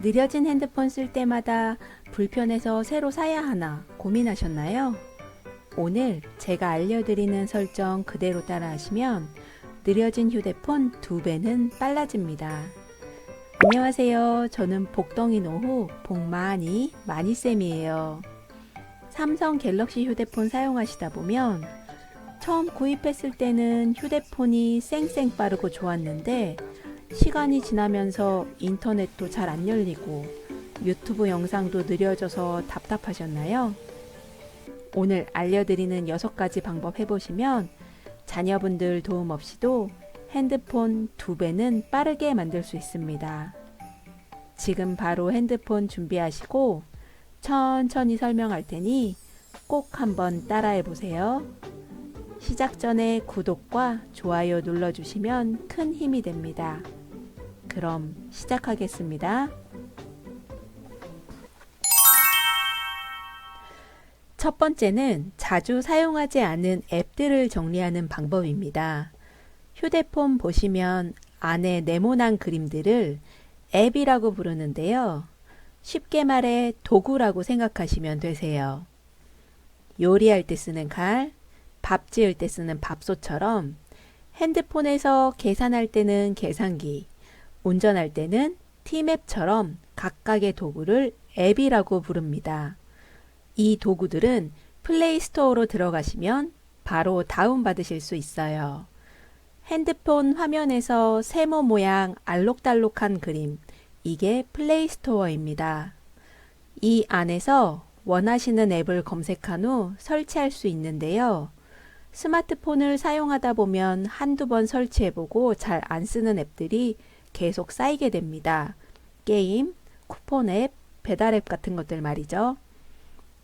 느려진 핸드폰 쓸 때마다 불편해서 새로 사야 하나 고민하셨나요? 오늘 제가 알려드리는 설정 그대로 따라하시면 느려진 휴대폰 2배는 빨라집니다. 안녕하세요. 저는 복덩이 노후 복많이쌤이에요. 삼성 갤럭시 휴대폰 사용하시다 보면 처음 구입했을 때는 휴대폰이 쌩쌩 빠르고 좋았는데 시간이 지나면서 인터넷도 잘 안 열리고 유튜브 영상도 느려져서 답답하셨나요? 오늘 알려드리는 6가지 방법 해보시면 자녀분들 도움 없이도 핸드폰 2배는 빠르게 만들 수 있습니다. 지금 바로 핸드폰 준비하시고 천천히 설명할 테니 꼭 한번 따라해 보세요. 시작 전에 구독과 좋아요 눌러주시면 큰 힘이 됩니다. 그럼 시작하겠습니다. 첫 번째는 자주 사용하지 않은 앱들을 정리하는 방법입니다. 휴대폰 보시면 안에 네모난 그림들을 앱이라고 부르는데요. 쉽게 말해 도구라고 생각하시면 되세요. 요리할 때 쓰는 칼, 밥 지을 때 쓰는 밥솥처럼 핸드폰에서 계산할 때는 계산기, 운전할 때는 티맵처럼 각각의 도구를 앱이라고 부릅니다. 이 도구들은 플레이스토어로 들어가시면 바로 다운받으실 수 있어요. 핸드폰 화면에서 세모 모양 알록달록한 그림, 이게 플레이스토어입니다. 이 안에서 원하시는 앱을 검색한 후 설치할 수 있는데요. 스마트폰을 사용하다 보면 한두 번 설치해보고 잘 안 쓰는 앱들이 계속 쌓이게 됩니다. 게임, 쿠폰 앱, 배달 앱 같은 것들 말이죠.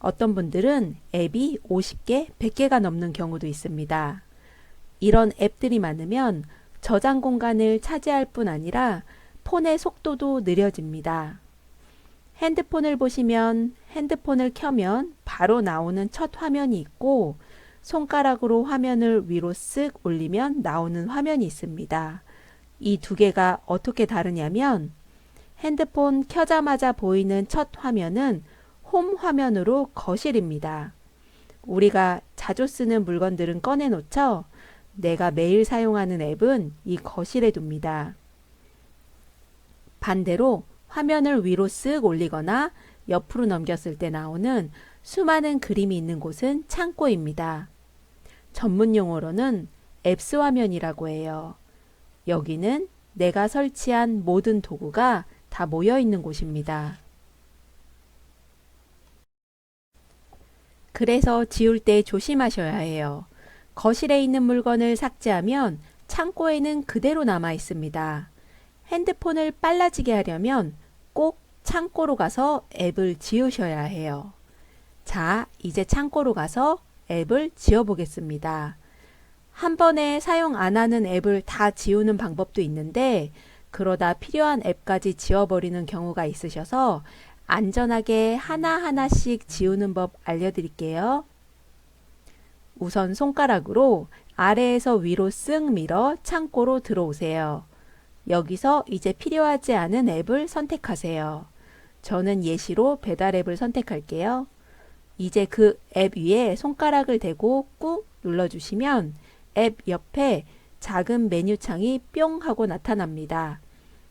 어떤 분들은 앱이 50개, 100개가 넘는 경우도 있습니다. 이런 앱들이 많으면 저장 공간을 차지할 뿐 아니라 폰의 속도도 느려집니다. 핸드폰을 보시면 핸드폰을 켜면 바로 나오는 첫 화면이 있고 손가락으로 화면을 위로 쓱 올리면 나오는 화면이 있습니다. 이 두 개가 어떻게 다르냐면 핸드폰 켜자마자 보이는 첫 화면은 홈 화면으로 거실입니다. 우리가 자주 쓰는 물건들은 꺼내놓죠? 내가 매일 사용하는 앱은 이 거실에 둡니다. 반대로 화면을 위로 쓱 올리거나 옆으로 넘겼을 때 나오는 수많은 그림이 있는 곳은 창고입니다. 전문 용어로는 앱스 화면이라고 해요. 여기는 내가 설치한 모든 도구가 다 모여 있는 곳입니다. 그래서 지울 때 조심하셔야 해요. 거실에 있는 물건을 삭제하면 창고에는 그대로 남아 있습니다. 핸드폰을 빨라지게 하려면 꼭 창고로 가서 앱을 지우셔야 해요. 자, 이제 창고로 가서 앱을 지워보겠습니다. 한 번에 사용 안 하는 앱을 다 지우는 방법도 있는데 그러다 필요한 앱까지 지워버리는 경우가 있으셔서 안전하게 하나하나씩 지우는 법 알려드릴게요. 우선 손가락으로 아래에서 위로 쓱 밀어 창고로 들어오세요. 여기서 이제 필요하지 않은 앱을 선택하세요. 저는 예시로 배달 앱을 선택할게요. 이제 그 앱 위에 손가락을 대고 꾹 눌러주시면 앱 옆에 작은 메뉴창이 뿅 하고 나타납니다.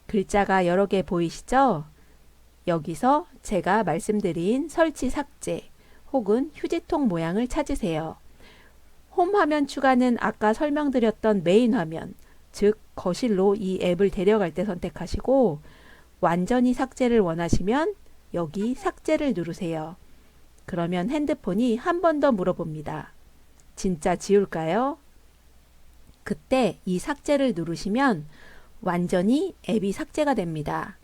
글자가 여러 개 보이시죠? 여기서 제가 말씀드린 설치 삭제 혹은 휴지통 모양을 찾으세요. 홈 화면 추가는 아까 설명드렸던 메인 화면, 즉 거실로 이 앱을 데려갈 때 선택하시고 완전히 삭제를 원하시면 여기 삭제를 누르세요. 그러면 핸드폰이 한 번 더 물어봅니다. 진짜 지울까요? 그때 이 삭제를 누르시면 완전히 앱이 삭제가 됩니다.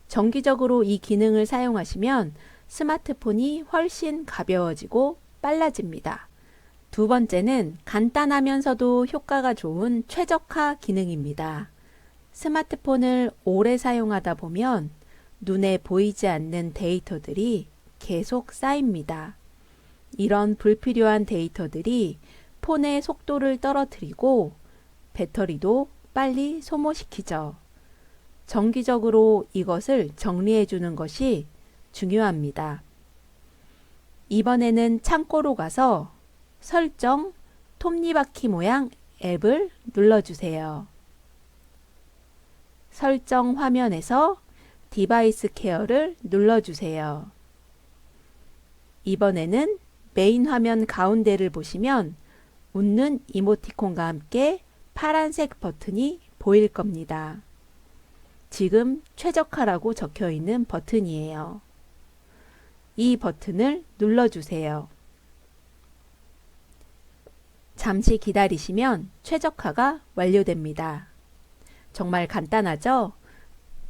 정기적으로 이 기능을 사용하시면 스마트폰이 훨씬 가벼워지고 빨라집니다. 두 번째는 간단하면서도 효과가 좋은 최적화 기능입니다. 스마트폰을 오래 사용하다 보면 눈에 보이지 않는 데이터들이 계속 쌓입니다. 이런 불필요한 데이터들이 폰의 속도를 떨어뜨리고 배터리도 빨리 소모시키죠. 정기적으로 이것을 정리해 주는 것이 중요합니다. 이번에는 창고로 가서 설정 톱니바퀴 모양 앱을 눌러주세요. 설정 화면에서 디바이스 케어를 눌러주세요. 이번에는 메인 화면 가운데를 보시면 웃는 이모티콘과 함께 파란색 버튼이 보일 겁니다. 지금 최적화라고 적혀 있는 버튼이에요. 이 버튼을 눌러주세요. 잠시 기다리시면 최적화가 완료됩니다. 정말 간단하죠?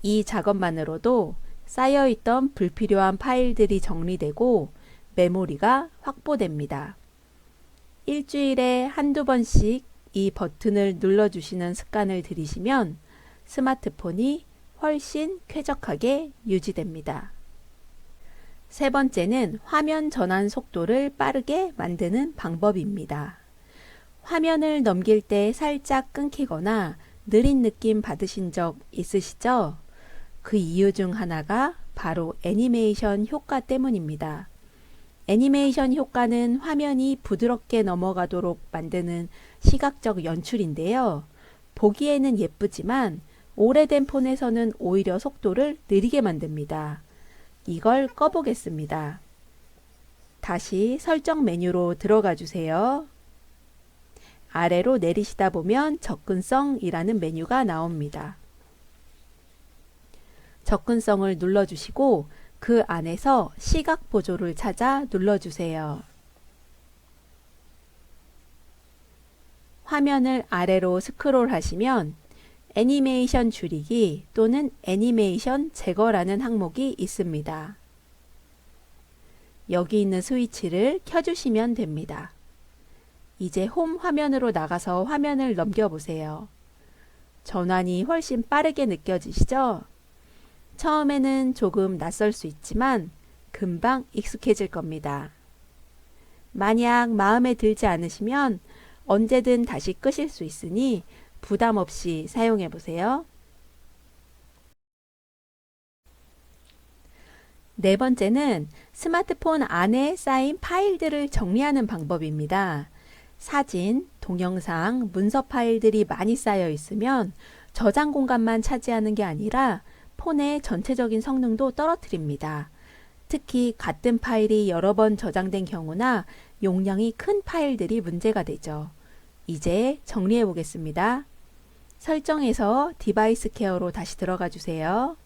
이 작업만으로도 쌓여있던 불필요한 파일들이 정리되고 메모리가 확보됩니다. 일주일에 한두 번씩 이 버튼을 눌러주시는 습관을 들이시면 스마트폰이 훨씬 쾌적하게 유지됩니다. 세 번째는 화면 전환 속도를 빠르게 만드는 방법입니다. 화면을 넘길 때 살짝 끊기거나 느린 느낌 받으신 적 있으시죠? 그 이유 중 하나가 바로 애니메이션 효과 때문입니다. 애니메이션 효과는 화면이 부드럽게 넘어가도록 만드는 시각적 연출인데요. 보기에는 예쁘지만 오래된 폰에서는 오히려 속도를 느리게 만듭니다. 이걸 꺼보겠습니다. 다시 설정 메뉴로 들어가 주세요. 아래로 내리시다 보면 접근성이라는 메뉴가 나옵니다. 접근성을 눌러주시고 그 안에서 시각 보조를 찾아 눌러주세요. 화면을 아래로 스크롤 하시면 애니메이션 줄이기 또는 애니메이션 제거라는 항목이 있습니다. 여기 있는 스위치를 켜주시면 됩니다. 이제 홈 화면으로 나가서 화면을 넘겨보세요. 전환이 훨씬 빠르게 느껴지시죠? 처음에는 조금 낯설 수 있지만 금방 익숙해질 겁니다. 만약 마음에 들지 않으시면 언제든 다시 끄실 수 있으니 부담 없이 사용해 보세요. 네 번째는 스마트폰 안에 쌓인 파일들을 정리하는 방법입니다. 사진, 동영상, 문서 파일들이 많이 쌓여 있으면 저장 공간만 차지하는 게 아니라 폰의 전체적인 성능도 떨어뜨립니다. 특히 같은 파일이 여러 번 저장된 경우나 용량이 큰 파일들이 문제가 되죠. 이제 정리해 보겠습니다. 설정에서 디바이스 케어로 다시 들어가 주세요.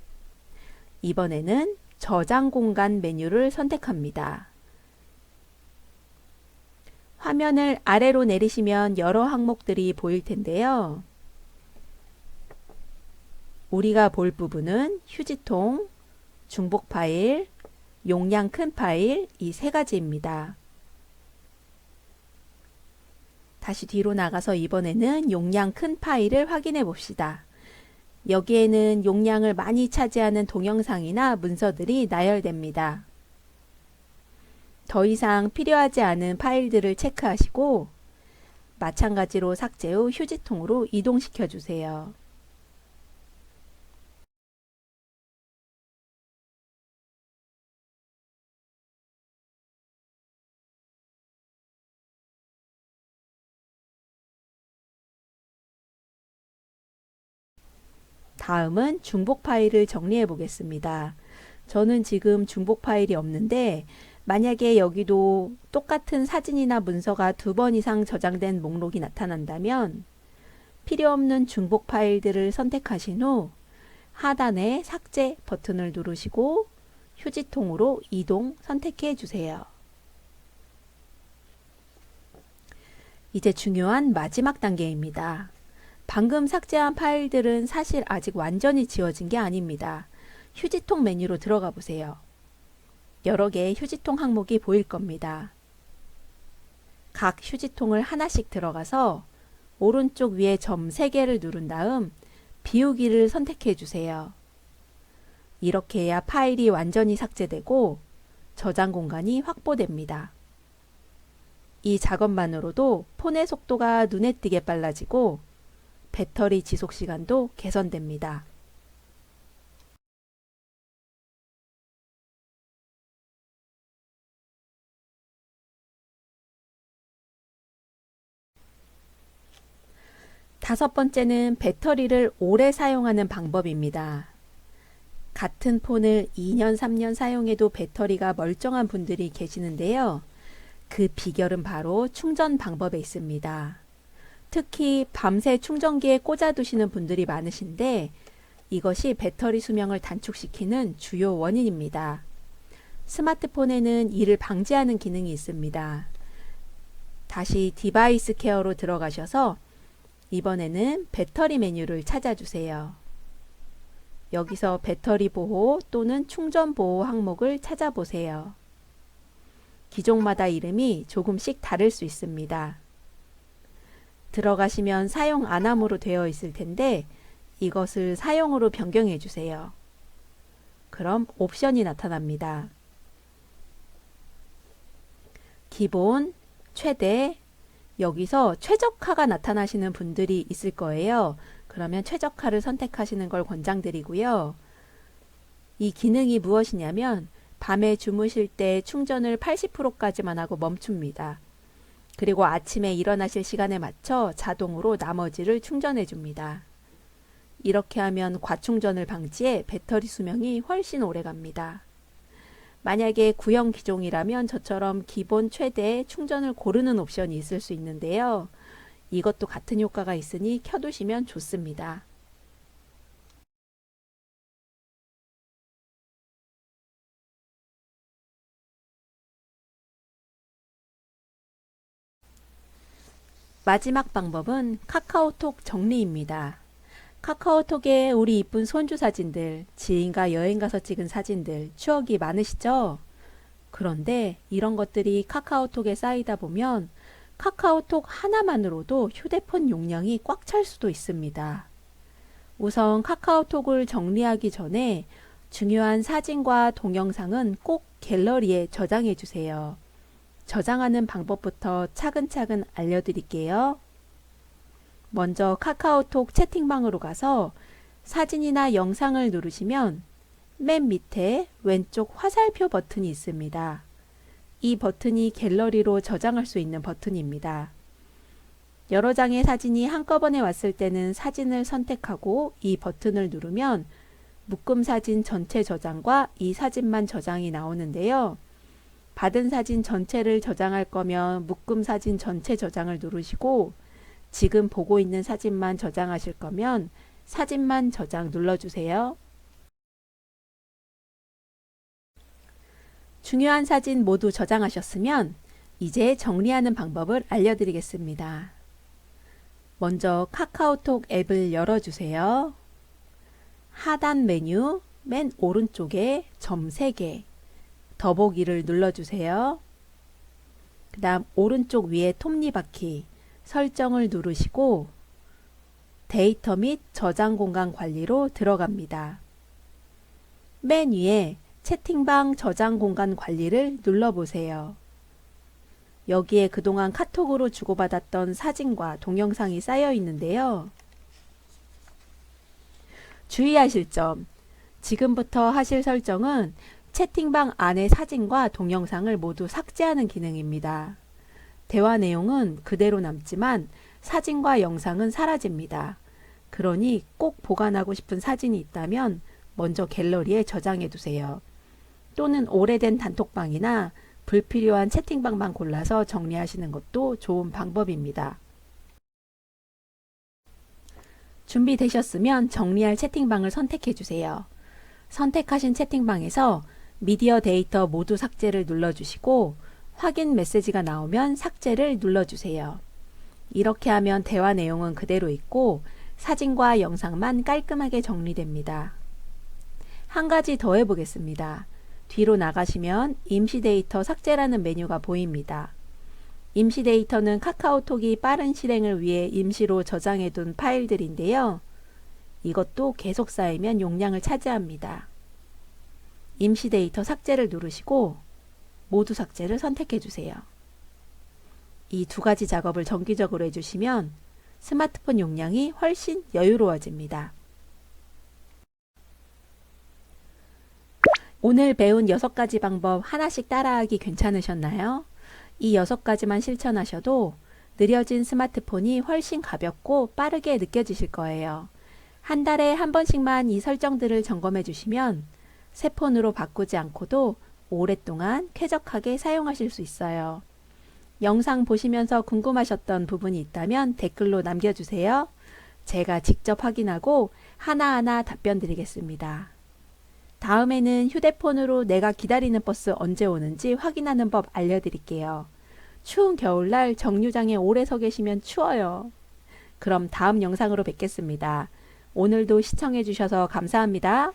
이번에는 저장 공간 메뉴를 선택합니다. 화면을 아래로 내리시면 여러 항목들이 보일 텐데요. 우리가 볼 부분은 휴지통, 중복 파일, 용량 큰 파일 이 세 가지입니다. 다시 뒤로 나가서 이번에는 용량 큰 파일을 확인해 봅시다. 여기에는 용량을 많이 차지하는 동영상이나 문서들이 나열됩니다. 더 이상 필요하지 않은 파일들을 체크하시고 마찬가지로 삭제 후 휴지통으로 이동시켜 주세요. 다음은 중복 파일을 정리해 보겠습니다. 저는 지금 중복 파일이 없는데 만약에 여기도 똑같은 사진이나 문서가 2번 이상 저장된 목록이 나타난다면 필요 없는 중복 파일들을 선택하신 후 하단에 삭제 버튼을 누르시고 휴지통으로 이동 선택해 주세요. 이제 중요한 마지막 단계입니다. 방금 삭제한 파일들은 사실 아직 완전히 지워진 게 아닙니다. 휴지통 메뉴로 들어가 보세요. 여러 개의 휴지통 항목이 보일 겁니다. 각 휴지통을 하나씩 들어가서 오른쪽 위에 점 3개를 누른 다음 비우기를 선택해 주세요. 이렇게 해야 파일이 완전히 삭제되고 저장 공간이 확보됩니다. 이 작업만으로도 폰의 속도가 눈에 띄게 빨라지고 배터리 지속 시간도 개선됩니다. 다섯 번째는 배터리를 오래 사용하는 방법입니다. 같은 폰을 2년, 3년 사용해도 배터리가 멀쩡한 분들이 계시는데요. 그 비결은 바로 충전 방법에 있습니다. 특히 밤새 충전기에 꽂아두시는 분들이 많으신데 이것이 배터리 수명을 단축시키는 주요 원인입니다. 스마트폰에는 이를 방지하는 기능이 있습니다. 다시 디바이스 케어로 들어가셔서 이번에는 배터리 메뉴를 찾아주세요. 여기서 배터리 보호 또는 충전 보호 항목을 찾아보세요. 기종마다 이름이 조금씩 다를 수 있습니다. 들어가시면 사용 안함으로 되어 있을 텐데 이것을 사용으로 변경해 주세요. 그럼 옵션이 나타납니다. 기본, 최대, 여기서 최적화가 나타나시는 분들이 있을 거예요. 그러면 최적화를 선택하시는 걸 권장드리고요. 이 기능이 무엇이냐면 밤에 주무실 때 충전을 80%까지만 하고 멈춥니다. 그리고 아침에 일어나실 시간에 맞춰 자동으로 나머지를 충전해 줍니다. 이렇게 하면 과충전을 방지해 배터리 수명이 훨씬 오래 갑니다. 만약에 구형 기종이라면 저처럼 기본 최대 충전을 고르는 옵션이 있을 수 있는데요. 이것도 같은 효과가 있으니 켜두시면 좋습니다. 마지막 방법은 카카오톡 정리입니다. 카카오톡에 우리 이쁜 손주 사진들, 지인과 여행 가서 찍은 사진들, 추억이 많으시죠? 그런데 이런 것들이 카카오톡에 쌓이다 보면 카카오톡 하나만으로도 휴대폰 용량이 꽉 찰 수도 있습니다. 우선 카카오톡을 정리하기 전에 중요한 사진과 동영상은 꼭 갤러리에 저장해 주세요. 저장하는 방법부터 차근차근 알려드릴게요. 먼저 카카오톡 채팅방으로 가서 사진이나 영상을 누르시면 맨 밑에 왼쪽 화살표 버튼이 있습니다. 이 버튼이 갤러리로 저장할 수 있는 버튼입니다. 여러 장의 사진이 한꺼번에 왔을 때는 사진을 선택하고 이 버튼을 누르면 묶음 사진 전체 저장과 이 사진만 저장이 나오는데요. 받은 사진 전체를 저장할 거면 묶음 사진 전체 저장을 누르시고 지금 보고 있는 사진만 저장하실 거면 사진만 저장 눌러주세요. 중요한 사진 모두 저장하셨으면 이제 정리하는 방법을 알려드리겠습니다. 먼저 카카오톡 앱을 열어주세요. 하단 메뉴 맨 오른쪽에 점 3개 더보기를 눌러주세요. 그 다음 오른쪽 위에 톱니바퀴 설정을 누르시고 데이터 및 저장 공간 관리로 들어갑니다. 맨 위에 채팅방 저장 공간 관리를 눌러보세요. 여기에 그동안 카톡으로 주고받았던 사진과 동영상이 쌓여 있는데요. 주의하실 점, 지금부터 하실 설정은 채팅방 안의 사진과 동영상을 모두 삭제하는 기능입니다. 대화 내용은 그대로 남지만 사진과 영상은 사라집니다. 그러니 꼭 보관하고 싶은 사진이 있다면 먼저 갤러리에 저장해 두세요. 또는 오래된 단톡방이나 불필요한 채팅방만 골라서 정리하시는 것도 좋은 방법입니다. 준비되셨으면 정리할 채팅방을 선택해 주세요. 선택하신 채팅방에서 미디어 데이터 모두 삭제를 눌러주시고 확인 메시지가 나오면 삭제를 눌러주세요. 이렇게 하면 대화 내용은 그대로 있고 사진과 영상만 깔끔하게 정리됩니다. 한 가지 더 해보겠습니다. 뒤로 나가시면 임시 데이터 삭제라는 메뉴가 보입니다. 임시 데이터는 카카오톡이 빠른 실행을 위해 임시로 저장해둔 파일들인데요. 이것도 계속 쌓이면 용량을 차지합니다. 임시 데이터 삭제를 누르시고 모두 삭제를 선택해 주세요. 이 두 가지 작업을 정기적으로 해주시면 스마트폰 용량이 훨씬 여유로워집니다. 오늘 배운 6가지 방법 하나씩 따라하기 괜찮으셨나요? 이 6가지만 실천하셔도 느려진 스마트폰이 훨씬 가볍고 빠르게 느껴지실 거예요. 한 달에 한 번씩만 이 설정들을 점검해 주시면 새 폰으로 바꾸지 않고도 오랫동안 쾌적하게 사용하실 수 있어요. 영상 보시면서 궁금하셨던 부분이 있다면 댓글로 남겨주세요. 제가 직접 확인하고 하나하나 답변 드리겠습니다. 다음에는 휴대폰으로 내가 기다리는 버스 언제 오는지 확인하는 법 알려드릴게요. 추운 겨울날 정류장에 오래 서 계시면 추워요. 그럼 다음 영상으로 뵙겠습니다. 오늘도 시청해 주셔서 감사합니다.